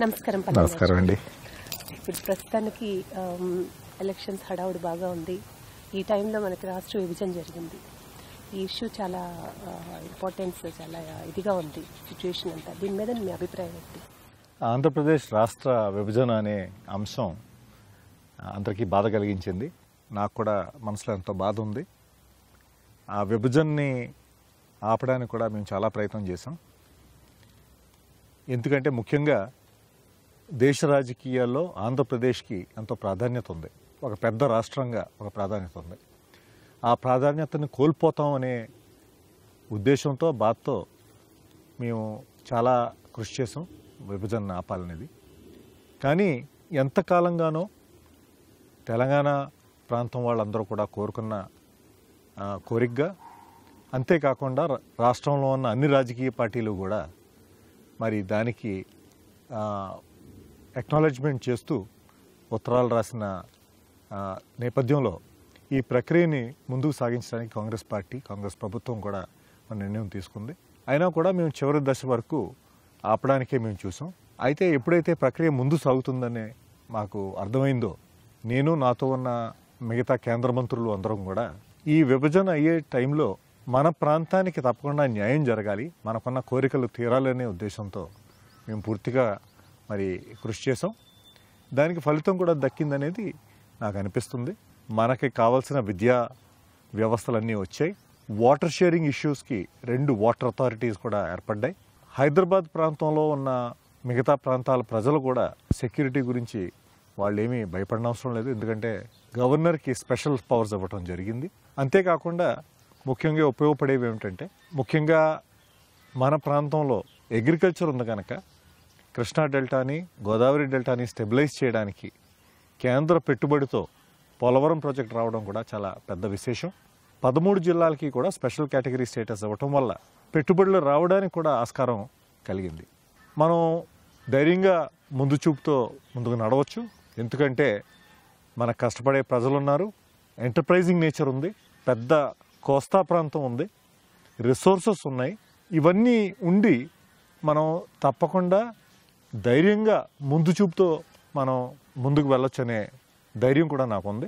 నమస్కారం. నమస్కారం అండి. ఇప్పుడు ప్రస్తుతానికి ఎలక్షన్స్ హడావుడి బాగా ఉంది. ఈ టైంలో మనకి రాష్ట్ర విభజన జరిగింది. ఈ ఇష్యూ చాలా ఇంపార్టెన్స్, చాలా ఇదిగా ఉంది సిచ్యువేషన్ అంతా. దీని మీద మీ అభిప్రాయం ఏంటి? ఆంధ్రప్రదేశ్ రాష్ట్ర విభజన అనే అంశం అందరికీ బాధ కలిగించింది. నాకు కూడా మనసులో ఎంతో బాధ ఉంది. ఆ విభజనని ఆపడానికి కూడా మేము చాలా ప్రయత్నం చేసాం. ఎందుకంటే ముఖ్యంగా దేశ రాజకీయాల్లో ఆంధ్రప్రదేశ్కి ఎంతో ప్రాధాన్యత ఉంది. ఒక పెద్ద రాష్ట్రంగా ఒక ప్రాధాన్యత ఉంది. ఆ ప్రాధాన్యతని కోల్పోతాం అనే ఉద్దేశంతో, బాధతో మేము చాలా కృషి చేసాం విభజన ఆపాలనేది. కానీ ఎంతకాలంగానో తెలంగాణ ప్రాంతం వాళ్ళందరూ కూడా కోరుకున్న కోరికగా, అంతేకాకుండా రాష్ట్రంలో ఉన్న అన్ని రాజకీయ పార్టీలు కూడా మరి దానికి అక్నాలెడ్జ్మెంట్ చేస్తూ ఉత్తరాలు రాసిన నేపథ్యంలో ఈ ప్రక్రియని ముందుకు సాగించడానికి కాంగ్రెస్ పార్టీ, కాంగ్రెస్ ప్రభుత్వం కూడా నిర్ణయం తీసుకుంది. అయినా కూడా మేము చివరి దశ వరకు ఆపడానికే మేము చూసాం. అయితే ఎప్పుడైతే ప్రక్రియ ముందు సాగుతుందని మాకు అర్థమైందో, నేను, నాతో ఉన్న మిగతా కేంద్ర మంత్రులు అందరం కూడా ఈ విభజన అయ్యే టైంలో మన ప్రాంతానికి తప్పకుండా న్యాయం జరగాలి, మనకున్న కోరికలు తీరాలనే ఉద్దేశంతో మేము పూర్తిగా మరి కృషి చేసాం. దానికి ఫలితం కూడా దక్కిందనేది నాకు అనిపిస్తుంది. మనకి కావాల్సిన విద్యా వ్యవస్థలన్నీ వచ్చాయి. వాటర్ షేరింగ్ ఇష్యూస్కి 2 వాటర్ అథారిటీస్ కూడా ఏర్పడ్డాయి. హైదరాబాద్ ప్రాంతంలో ఉన్న మిగతా ప్రాంతాల ప్రజలు కూడా సెక్యూరిటీ గురించి వాళ్ళు ఏమీ భయపడిన అవసరం లేదు. ఎందుకంటే గవర్నర్కి స్పెషల్ పవర్స్ ఇవ్వటం జరిగింది. అంతేకాకుండా ముఖ్యంగా ఉపయోగపడేవి ఏమిటంటే, ముఖ్యంగా మన ప్రాంతంలో అగ్రికల్చర్ ఉంది కనుక కృష్ణా డెల్టాని, గోదావరి డెల్టాని స్టెబిలైజ్ చేయడానికి కేంద్ర పెట్టుబడితో పోలవరం ప్రాజెక్ట్ రావడం కూడా చాలా పెద్ద విశేషం. 13 జిల్లాలకి కూడా స్పెషల్ కేటగిరీ స్టేటస్ ఇవ్వటం వల్ల పెట్టుబడులు రావడానికి కూడా ఆస్కారం కలిగింది. మనం ధైర్యంగా ముందు చూపుతో ముందుకు నడవచ్చు. ఎందుకంటే మన కష్టపడే ప్రజలు ఉన్నారు, ఎంటర్ప్రైజింగ్ నేచర్ ఉంది, పెద్ద కోస్తా ప్రాంతం ఉంది, రిసోర్సెస్ ఉన్నాయి. ఇవన్నీ ఉండి మనం తప్పకుండా ధైర్యంగా ముందు చూపుతో మనం ముందుకు వెళ్ళొచ్చు అనే ధైర్యం కూడా నాకు ఉంది.